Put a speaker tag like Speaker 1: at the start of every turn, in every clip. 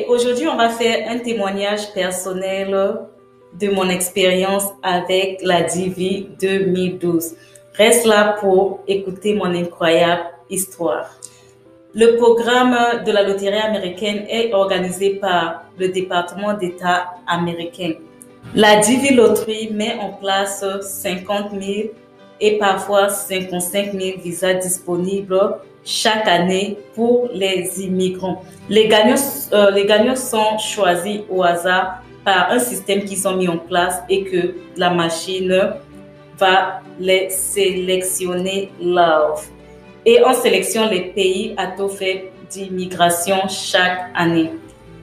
Speaker 1: Aujourd'hui, on va faire un témoignage personnel de mon expérience avec la Divi 2012. Reste là pour écouter mon incroyable histoire. Le programme de la loterie américaine est organisé par le département d'État américain. La Divi Loterie met en place 50 000 et parfois 55 000 visas disponibles chaque année pour les immigrants. Les gagnants sont choisis au hasard par un système qu'ils ont mis en place et que la machine va les sélectionner là. Et on sélectionne les pays à taux faible d'immigration chaque année.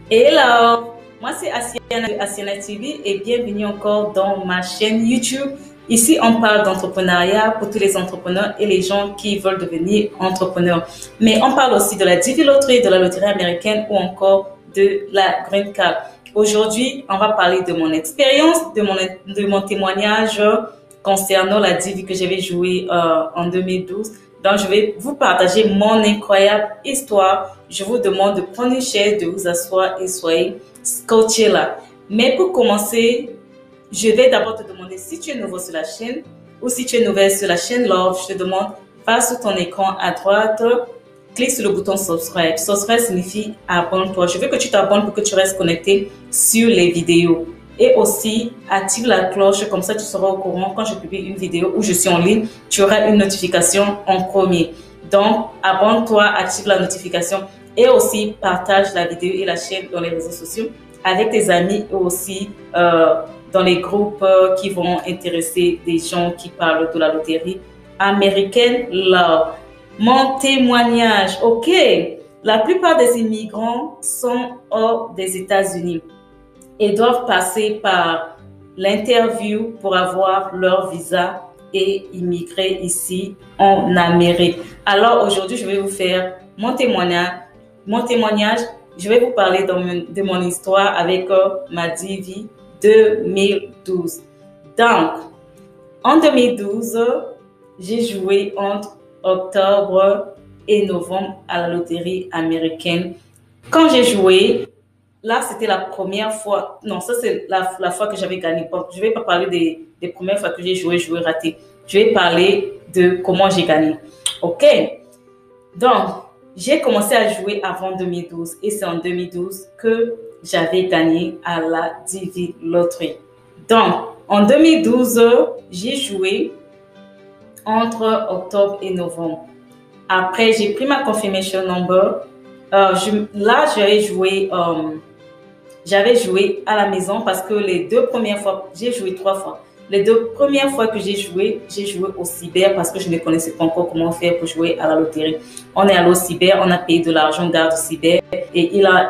Speaker 1: Et là, moi c'est Asiana de Asiana TV et bienvenue encore dans ma chaîne YouTube. Ici, on parle d'entrepreneuriat pour tous les entrepreneurs et les gens qui veulent devenir entrepreneurs. Mais on parle aussi de la Divi Loterie, de la loterie américaine ou encore de la Green Card. Aujourd'hui, on va parler de mon expérience, de mon témoignage concernant la Divi que j'avais joué en 2012. Donc, je vais vous partager mon incroyable histoire. Je vous demande de prendre une chaise, de vous asseoir et soyez scotchés là. Mais pour commencer, je vais d'abord te demander si tu es nouveau sur la chaîne ou si tu es nouvelle sur la chaîne. Alors, je te demande, va sur ton écran à droite, clique sur le bouton subscribe. Subscribe signifie abonne-toi. Je veux que tu t'abonnes pour que tu restes connecté sur les vidéos. Et aussi, active la cloche, comme ça tu seras au courant quand je publie une vidéo où je suis en ligne, tu auras une notification en premier. Donc, abonne-toi, active la notification et aussi partage la vidéo et la chaîne dans les réseaux sociaux avec tes amis et aussi dans les groupes qui vont intéresser des gens qui parlent de la loterie américaine. Là, mon témoignage, ok. La plupart des immigrants sont hors des États-Unis et doivent passer par l'interview pour avoir leur visa et immigrer ici en Amérique. Alors aujourd'hui, je vais vous faire mon témoignage. Je vais vous parler de mon histoire avec ma Divi 2012. Donc, en 2012, j'ai joué entre octobre et novembre à la loterie américaine. Quand j'ai joué, là, c'était la première fois. Non, ça, c'est la fois que j'avais gagné. Bon, je ne vais pas parler des premières fois que j'ai joué raté. Je vais parler de comment j'ai gagné. OK? Donc, j'ai commencé à jouer avant 2012 et c'est en 2012 que j'avais gagné à la Divi Loterie. Donc, en 2012, j'ai joué entre octobre et novembre. Après, j'ai pris ma confirmation number. Là, j'avais joué à la maison parce que les deux premières fois, j'ai joué 3 fois. Les 2 premières fois que j'ai joué au cyber parce que je ne connaissais pas encore comment faire pour jouer à la loterie. On est allé au cyber, on a payé de l'argent garde au cyber et il a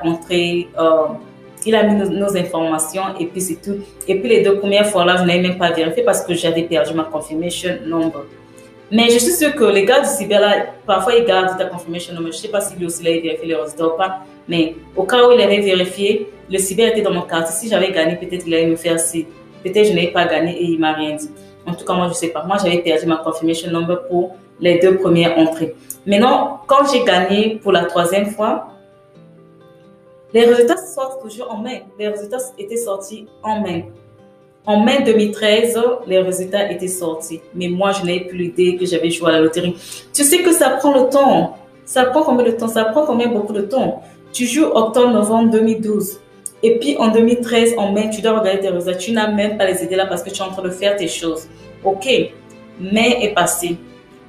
Speaker 1: entré, il a mis nos informations et puis c'est tout. Et puis les 2 premières fois là, je n'avais même pas vérifié parce que j'avais perdu ma confirmation number. Mais je suis sûre que les gars du cyber là, parfois ils gardent ta confirmation number. Je ne sais pas si lui aussi il avait vérifié les résultats ou pas. Mais au cas où il avait vérifié, le cyber était dans mon quartier. Si j'avais gagné, peut-être il allait me faire si. Peut-être je n'avais pas gagné et il m'a rien dit. En tout cas, moi, je ne sais pas. Moi, j'avais perdu ma confirmation number pour les 2 premières entrées. Maintenant, quand j'ai gagné pour la 3e fois, les résultats sortent toujours en mai. Les résultats étaient sortis en mai. En mai 2013, les résultats étaient sortis. Mais moi, je n'avais plus l'idée que j'avais joué à la loterie. Tu sais que ça prend le temps. Ça prend combien de temps? Ça prend combien beaucoup de temps? Tu joues octobre-novembre 2012. Et puis en 2013, en mai, tu dois regarder tes résultats. Tu n'as même pas les idées là parce que tu es en train de faire tes choses. Ok, mai est passé,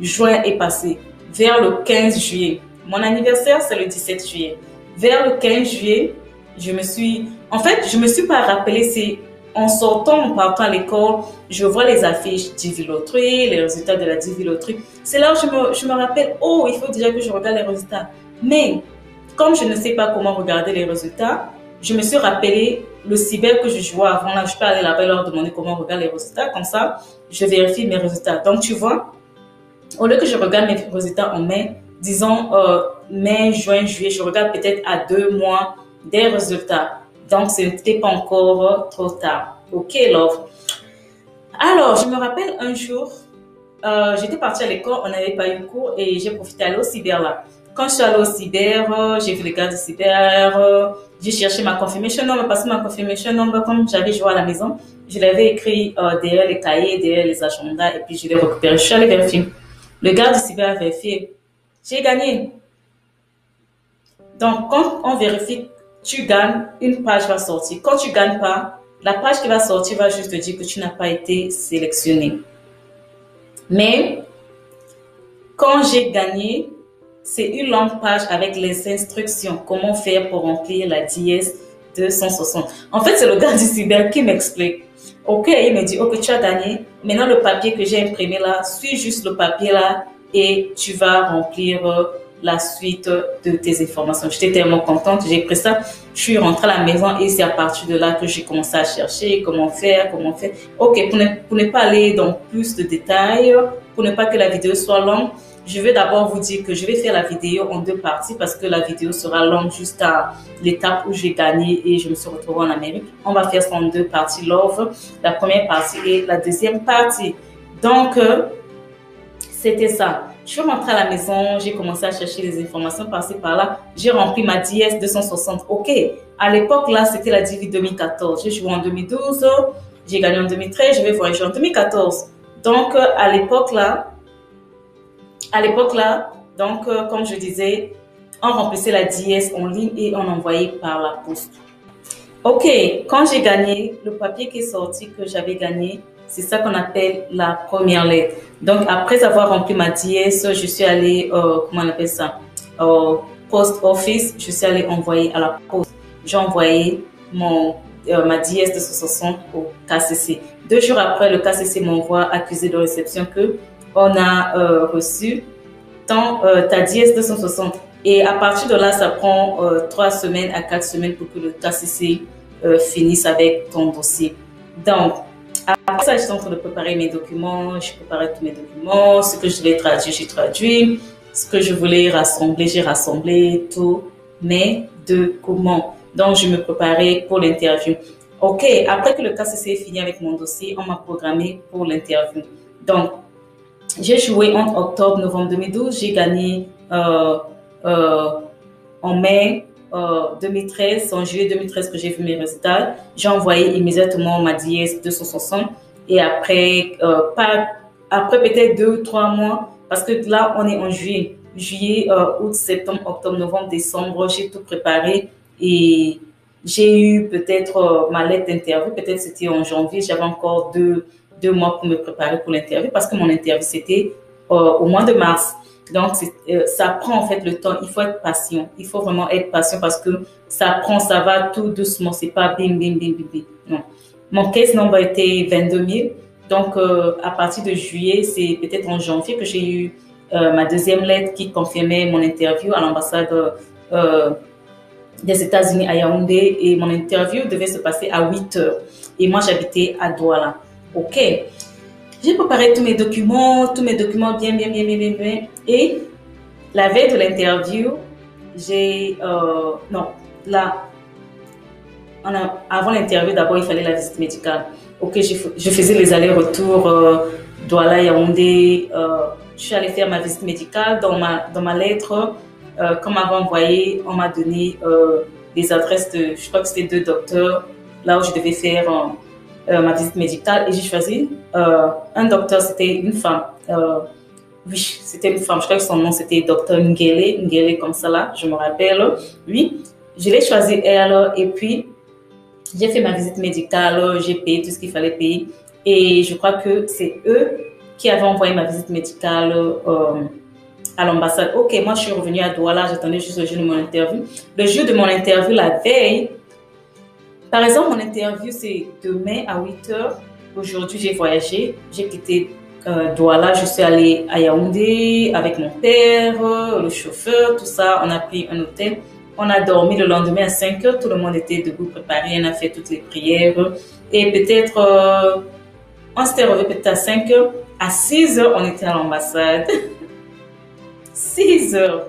Speaker 1: juin est passé, vers le 15 juillet. Mon anniversaire, c'est le 17 juillet. Vers le 15 juillet, je me suis pas rappelé, c'est en sortant, en partant à l'école, je vois les affiches Divi Loterie, les résultats de la Divi Loterie. C'est là où je me rappelle, oh, il faut déjà que je regarde les résultats. Mais comme je ne sais pas comment regarder les résultats, je me suis rappelé le cyber que je jouais avant. Là, je peux aller là-bas et leur demander comment on regarde les résultats. Comme ça, je vérifie mes résultats. Donc, tu vois, au lieu que je regarde mes résultats en mai, disons mai, juin, juillet, je regarde peut-être à 2 mois des résultats. Donc, ce n'était pas encore trop tard. OK, love. Alors, je me rappelle un jour, j'étais partie à l'école, on n'avait pas eu cours et j'ai profité d'aller au cyber là. Quand je suis allée au cyber, j'ai vu les gars du cyber, j'ai cherché ma confirmation number parce que ma confirmation number, comme j'avais joué à la maison, je l'avais écrit derrière les cahiers, derrière les agendas et puis je l'ai récupéré. Je suis allée vérifier. Le gars du cyber a vérifié. J'ai gagné. Donc, quand on vérifie, tu gagnes, une page va sortir. Quand tu gagnes pas, la page qui va sortir va juste te dire que tu n'as pas été sélectionné. Mais, quand j'ai gagné, c'est une longue page avec les instructions. Comment faire pour remplir la dièse 260. En fait, c'est le gars du cyber qui m'explique. Ok, il me dit, ok, tu as gagné. Maintenant, le papier que j'ai imprimé là, suis juste le papier là et tu vas remplir la suite de tes informations. J'étais tellement contente, j'ai pris ça. Je suis rentrée à la maison et c'est à partir de là que j'ai commencé à chercher comment faire, comment faire. Ok, pour ne pas aller dans plus de détails, pour ne pas que la vidéo soit longue, je vais d'abord vous dire que je vais faire la vidéo en deux parties parce que la vidéo sera longue jusqu'à l'étape où j'ai gagné et je me suis retrouvée en Amérique. On va faire ça en deux parties, love, la première partie et la deuxième partie. Donc, c'était ça. Je suis rentrée à la maison, j'ai commencé à chercher des informations par-ci par-là. J'ai rempli ma DS 260. Ok, à l'époque là, c'était la Divi 2014. J'ai joué en 2012, j'ai gagné en 2013, je vais voyager en 2014. Donc, à l'époque là, donc, comme je disais, on remplissait la DS en ligne et on envoyait par la poste. Ok, quand j'ai gagné, le papier qui est sorti que j'avais gagné, c'est ça qu'on appelle la première lettre. Donc, après avoir rempli ma DS, je suis allée, comment on appelle ça, au post office, je suis allée envoyer à la poste. J'ai envoyé ma DS de 60 au KCC. 2 jours après, le KCC m'envoie accusé de réception que on a reçu ta dièse 260. Et à partir de là, ça prend 3 semaines à 4 semaines pour que le KCC finisse avec ton dossier. Donc, après ça, j'étais en train de préparer mes documents. Je préparais tous mes documents. Ce que je devais traduire, j'ai traduit. Ce que je voulais rassembler, j'ai rassemblé tous mes documents. Donc, je me préparais pour l'interview. Ok, après que le KCC est fini avec mon dossier, on m'a programmé pour l'interview. Donc, j'ai joué entre octobre-novembre 2012. J'ai gagné en mai 2013, en juillet 2013 que j'ai vu mes résultats. J'ai envoyé immédiatement ma DS 260 et après, après peut-être 2 ou 3 mois, parce que là, on est en juillet. Juillet, août, septembre, octobre, novembre, décembre, j'ai tout préparé et j'ai eu peut-être ma lettre d'interview. Peut-être c'était en janvier. J'avais encore 2 mois pour me préparer pour l'interview parce que mon interview, c'était au mois de mars. Donc, ça prend en fait le temps. Il faut être patient. Il faut vraiment être patient parce que ça prend, ça va tout doucement. C'est pas bim, bim, bim, bim, bim. Non. Mon case number était 22 000. Donc, à partir de juillet, c'est peut-être en janvier que j'ai eu ma deuxième lettre qui confirmait mon interview à l'ambassade des États-Unis à Yaoundé. Et mon interview devait se passer à 8 heures. Et moi, j'habitais à Douala. OK. J'ai préparé tous mes documents bien. Et la veille de l'interview, avant l'interview, d'abord, il fallait la visite médicale. Ok, je faisais les allers-retours Douala, Yaoundé. Je suis allée faire ma visite médicale. Dans ma lettre qu'on m'avait envoyée, on m'a donné les adresses je crois que c'était 2 docteurs, là où je devais faire ma visite médicale et j'ai choisi un docteur, c'était une femme. Oui, c'était une femme, je crois que son nom c'était docteur Ngele comme ça là, je me rappelle. Oui, je l'ai choisi elle et puis j'ai fait ma visite médicale, j'ai payé tout ce qu'il fallait payer et je crois que c'est eux qui avaient envoyé ma visite médicale à l'ambassade. Ok, moi je suis revenue à Douala, j'attendais juste le jour de mon interview. Le jour de mon interview, la veille, par exemple, mon interview, c'est demain à 8 heures. Aujourd'hui, j'ai voyagé. J'ai quitté Douala. Je suis allée à Yaoundé avec mon père, le chauffeur, tout ça. On a pris un hôtel. On a dormi le lendemain à 5 heures. Tout le monde était debout, préparé. On a fait toutes les prières. Et peut-être, on s'était revu peut-être à 5 heures. À 6 heures, on était à l'ambassade. 6 heures.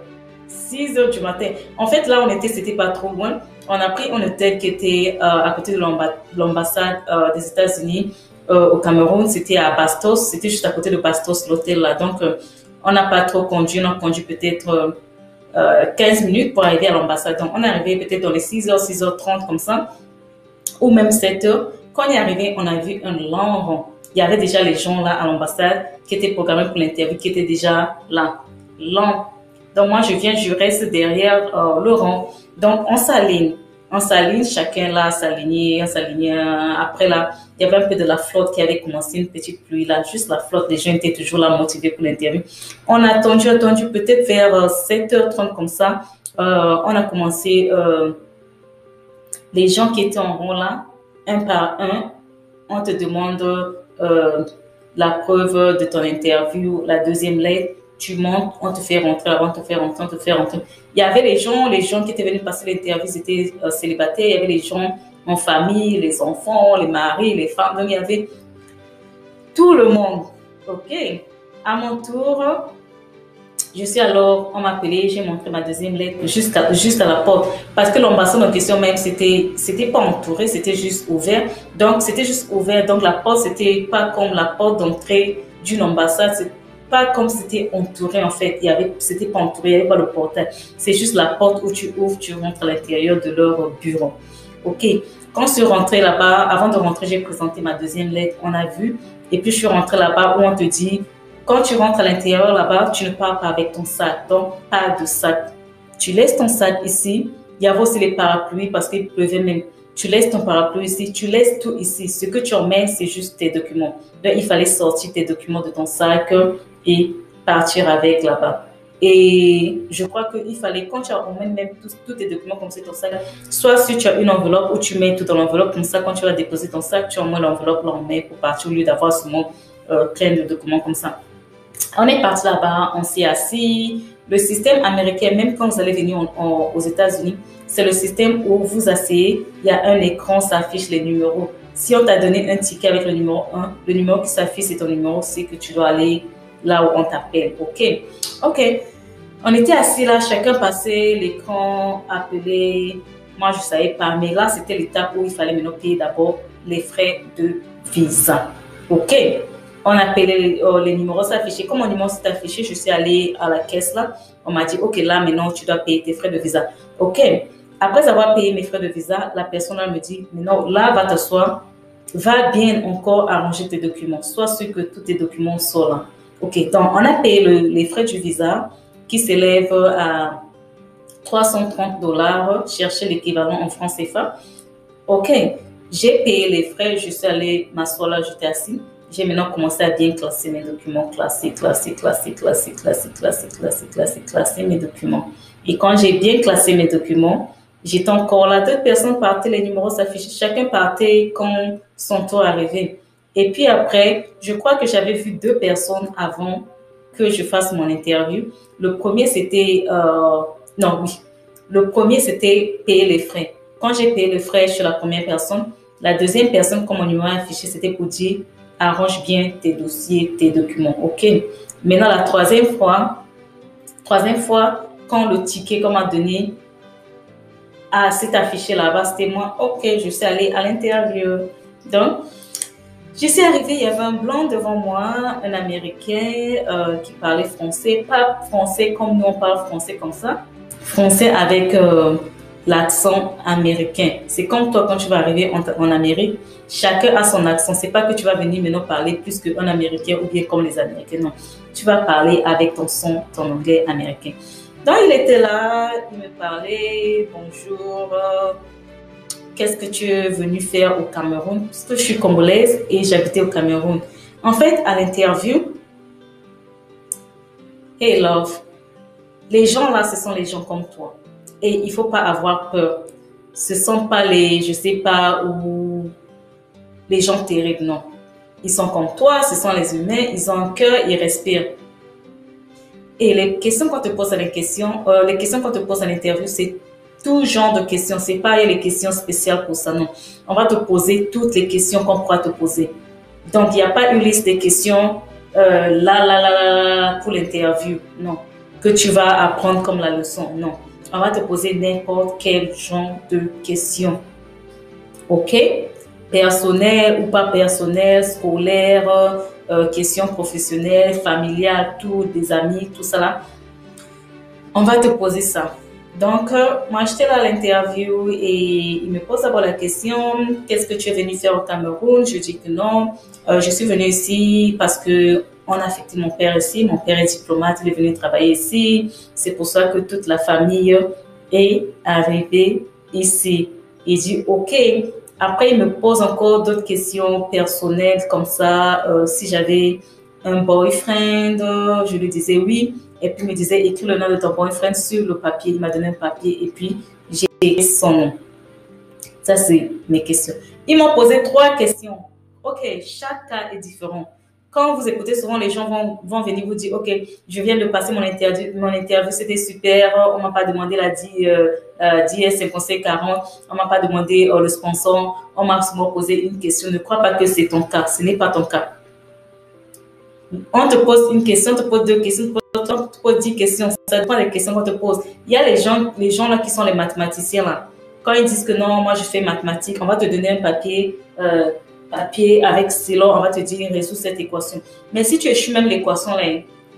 Speaker 1: 6 heures du matin. En fait, là, c'était pas trop loin. On a pris un hôtel qui était à côté de l'ambassade des États-Unis au Cameroun. C'était à Bastos. C'était juste à côté de Bastos, l'hôtel là. Donc, on n'a pas trop conduit. On a conduit peut-être 15 minutes pour arriver à l'ambassade. Donc, on est arrivé peut-être dans les 6h, 6h30 comme ça, ou même 7h. Quand on est arrivé, on a vu un long rang. Il y avait déjà les gens là à l'ambassade qui étaient programmés pour l'interview, qui étaient déjà là. Long. Donc, moi, je reste derrière le rang. Donc, on s'aligne. On s'aligne, chacun là s'alignait, on s'alignait. Après là, il y avait un peu de la flotte qui avait commencé, une petite pluie là, juste la flotte. Les gens étaient toujours là motivés pour l'interview. On a attendu peut-être vers 7h30 comme ça. On a commencé, les gens qui étaient en rang là, un par un, on te demande la preuve de ton interview, la deuxième lettre. Tu montes, on te fait rentrer, on te fait rentrer, on te fait rentrer. Il y avait les gens qui étaient venus passer l'interview, ils étaient célibataires. Il y avait les gens en famille, les enfants, les maris, les femmes. Donc, il y avait tout le monde. OK. À mon tour, on m'a appelé, j'ai montré ma deuxième lettre juste à la porte. Parce que l'ambassade en question même, c'était pas entouré, c'était juste ouvert. Donc, c'était juste ouvert. Donc, la porte, c'était pas comme la porte d'entrée d'une ambassade. C'est pas comme c'était entouré en fait. C'était pas entouré, il n'y avait pas le portail. C'est juste la porte où tu ouvres, tu rentres à l'intérieur de leur bureau. OK. Quand je suis rentrée là-bas, avant de rentrer, j'ai présenté ma deuxième lettre, on a vu. Et puis, je suis rentrée là-bas où on te dit, quand tu rentres à l'intérieur là-bas, tu ne pars pas avec ton sac. Donc, pas de sac. Tu laisses ton sac ici. Il y avait aussi les parapluies parce qu'il pleuvait même. Tu laisses ton parapluie ici. Tu laisses tout ici. Ce que tu emmènes, c'est juste tes documents. Donc, il fallait sortir tes documents de ton sac et partir avec là-bas. Et je crois qu'il fallait, quand tu emmènes même tous tes documents comme c'est ton sac, soit si tu as une enveloppe où tu mets tout dans l'enveloppe, comme ça, quand tu vas déposer ton sac, tu emmènes l'enveloppe là en main pour partir au lieu d'avoir seulement plein de documents comme ça. On est parti là-bas, on s'est assis. Le système américain, même quand vous allez venir aux États-Unis, c'est le système où vous asseyez, il y a un écran, ça affiche les numéros. Si on t'a donné un ticket avec le numéro 1, le numéro qui s'affiche, c'est ton numéro, c'est que tu dois aller là où on t'appelle. OK. OK. On était assis là, chacun passait l'écran, appelé. Moi, je ne savais pas, mais là, c'était l'étape où il fallait maintenant payer d'abord les frais de visa. OK. On appelait les numéros s'affichaient. Comme mon numéro s'est affiché, je suis allée à la caisse là. On m'a dit, OK, là, maintenant, tu dois payer tes frais de visa. OK. Après avoir payé mes frais de visa, la personne là me dit, maintenant, là, va t'asseoir. Va bien encore arranger tes documents. Sois sûr que tous tes documents sont là. OK. Donc, on a payé les frais du visa qui s'élèvent à $330. Chercher l'équivalent en francs CFA. OK. J'ai payé les frais. Je suis allée m'asseoir là, j'étais assise. J'ai maintenant commencé à bien classer mes documents, classer mes documents. Et quand j'ai bien classé mes documents, j'étais encore là. D'autres personnes partaient, les numéros s'affichaient. Chacun partait quand son tour arrivait. Et puis après, je crois que j'avais vu 2 personnes avant que je fasse mon interview. Le premier, c'était... Le premier, c'était payer les frais. Quand j'ai payé les frais, je suis la première personne. La deuxième personne, comme mon numéro affiché, c'était pour dire arrange bien tes dossiers, tes documents. OK. Maintenant, la troisième fois, quand le ticket qu'on m'a donné s'est affiché là-bas, c'était moi. OK, je suis allée à l'interview. Donc, je suis arrivée, il y avait un blanc devant moi, un Américain qui parlait français. Pas français comme nous, on parle français comme ça. Français avec l'accent américain. C'est comme toi, quand tu vas arriver en Amérique, chacun a son accent. C'est pas que tu vas venir maintenant parler plus qu'un Américain ou bien comme les Américains. Non, tu vas parler avec ton son, ton anglais américain. Donc, il était là, il me parlait, bonjour, qu'est-ce que tu es venu faire au Cameroun? Parce que je suis congolaise et j'habitais au Cameroun. En fait, à l'interview, hey love, les gens là, ce sont les gens comme toi. Et il ne faut pas avoir peur. Ce ne sont pas les, je ne sais pas, ou les gens terribles, non. Ils sont comme toi, ce sont les humains, ils ont un cœur, ils respirent. Et les questions qu'on te pose à les questions qu'on te pose à l'interview, c'est tout genre de questions. C'est pas les questions spéciales pour ça, non. On va te poser toutes les questions qu'on pourra te poser. Donc, il n'y a pas une liste de questions pour l'interview, non. Que tu vas apprendre comme la leçon, non. On va te poser n'importe quel genre de questions. OK? Personnel ou pas personnel, scolaire, questions professionnelles, familiales, tout, des amis, tout ça là. On va te poser ça. Donc, moi, j'étais là à l'interview et il me pose d'abord la question, qu'est-ce que tu es venu faire au Cameroun? Je dis que non, je suis venue ici parce que on a affecté mon père ici. Mon père est diplomate, il est venu travailler ici. C'est pour ça que toute la famille est arrivée ici. Il dit, OK. Après, il me pose encore d'autres questions personnelles comme ça. Si j'avais un boyfriend, je lui disais oui. Et puis, il me disait, écris le nom de ton boyfriend sur le papier. Il m'a donné un papier et puis, j'ai écrit son nom. Ça, c'est mes questions. Ils m'ont posé 3 questions. OK, chaque cas est différent. Quand vous écoutez, souvent, les gens vont venir vous dire, OK, je viens de passer mon interview c'était super. On m'a pas demandé la DS 5540. On m'a pas demandé le sponsor. On m'a seulement posé une question. Ne crois pas que c'est ton cas. Ce n'est pas ton cas. On te pose une question, on te pose 2 questions, on te pose 10 questions. Ça dépend des questions qu'on te pose. Il y a les gens là qui sont les mathématiciens là. Quand ils disent que non, moi je fais mathématiques, on va te donner un papier, avec stylo, on va te dire résous cette équation. Mais si tu échoues même l'équation là,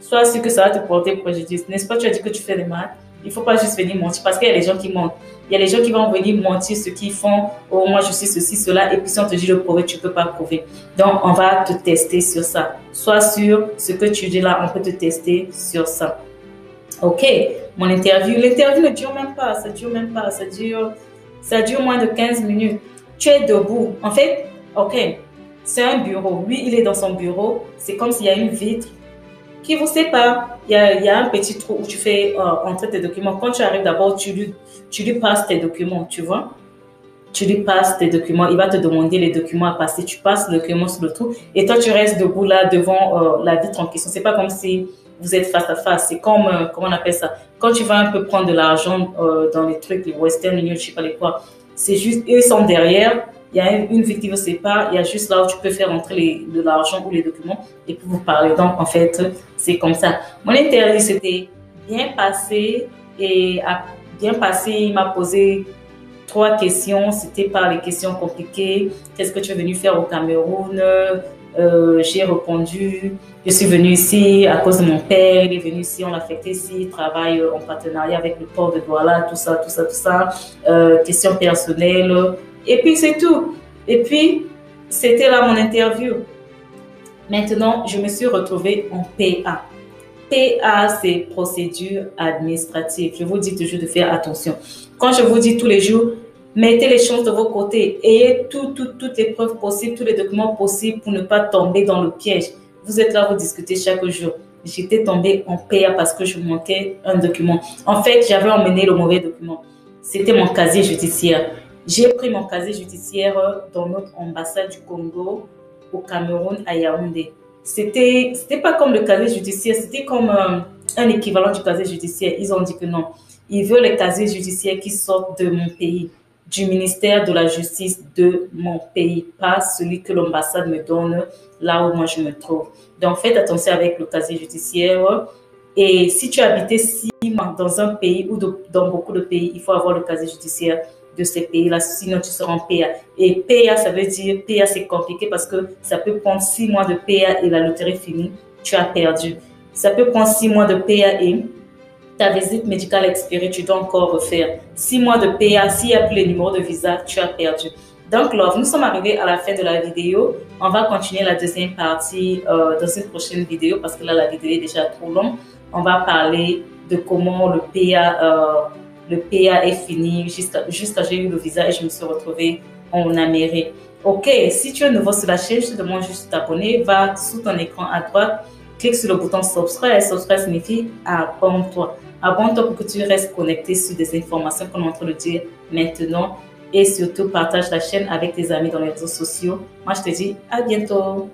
Speaker 1: sois sûr que ça va te porter préjudice. N'est-ce pas? Tu as dit que tu fais des maths. Il ne faut pas juste venir mentir parce qu'il y a des gens qui mentent. Il y a des gens qui vont venir mentir ce qu'ils font. Oh, moi, je suis ceci, cela. Et puis, si on te dit de prouver, tu ne peux pas prouver. Donc, on va te tester sur ça. Sois sûr, ce que tu dis là, on peut te tester sur ça. OK, mon interview. L'interview ne dure même pas. Ça dure même pas. Ça dure moins de 15 minutes. Tu es debout. En fait, OK, c'est un bureau. Lui, il est dans son bureau. C'est comme s'il y a une vitre qui vous sépare. Il y a un petit trou où tu fais entrer tes documents. Quand tu arrives d'abord, tu lui passes tes documents, tu vois. Tu lui passes tes documents. Il va te demander les documents à passer. Tu passes le document sur le trou et toi, tu restes debout là devant la vitre en question. C'est pas comme si vous êtes face à face. C'est comme, comment on appelle ça? Quand tu vas un peu prendre de l'argent dans les trucs, les Western Union, je sais pas les quoi. C'est juste, eux sont derrière. Il y a une vitre qui vous sépare. Il y a juste là où tu peux faire entrer de l'argent ou les documents et puis vous parler. Donc, en fait, c'est comme ça. Mon interview, c'était bien passé et bien passé. Il m'a posé 3 questions. C'était pas les questions compliquées. Qu'est-ce que tu es venu faire au Cameroun? J'ai répondu, je suis venue ici à cause de mon père. Il est venu ici, on l'a affecté ici. Il travaille en partenariat avec le port de Douala, tout ça, tout ça, tout ça. Questions personnelles. Et puis, c'est tout. Et puis, c'était là mon interview. Maintenant, je me suis retrouvée en PA. PA, c'est procédure administrative. Je vous dis toujours de faire attention. Quand je vous dis tous les jours, mettez les chances de vos côtés. Ayez toutes les preuves possibles, tous les documents possibles pour ne pas tomber dans le piège. Vous êtes là, vous discutez chaque jour. J'étais tombée en PA parce que je manquais un document. En fait, j'avais emmené le mauvais document. C'était mon casier judiciaire. J'ai pris mon casier judiciaire dans notre ambassade du Congo au Cameroun à Yaoundé. C'était pas comme le casier judiciaire, c'était comme un équivalent du casier judiciaire. Ils ont dit que non. Ils veulent les casiers judiciaires qui sortent de mon pays, du ministère de la Justice de mon pays, pas celui que l'ambassade me donne là où moi je me trouve. Donc faites attention avec le casier judiciaire. Et si tu habitais 6 mois dans un pays ou dans beaucoup de pays, il faut avoir le casier judiciaire de ces pays-là, sinon tu seras en PA. Et PA, ça veut dire, PA c'est compliqué parce que ça peut prendre 6 mois de PA et la loterie finie, tu as perdu. Ça peut prendre 6 mois de PA et ta visite médicale expirée, tu dois encore refaire. 6 mois de PA, s'il n'y a plus les numéros de visa, tu as perdu. Donc, Love, nous sommes arrivés à la fin de la vidéo. On va continuer la deuxième partie dans une prochaine vidéo parce que là, la vidéo est déjà trop longue. On va parler de comment le PA est fini jusqu'à j'ai eu le visa et je me suis retrouvée en Amérique. Ok, si tu es nouveau sur la chaîne, je te demande juste de t'abonner. Va sous ton écran à droite, clique sur le bouton subscribe. Subscribe signifie abonne-toi. Abonne-toi pour que tu restes connecté sur des informations qu'on est en train de dire maintenant. Et surtout, partage la chaîne avec tes amis dans les réseaux sociaux. Moi, je te dis à bientôt.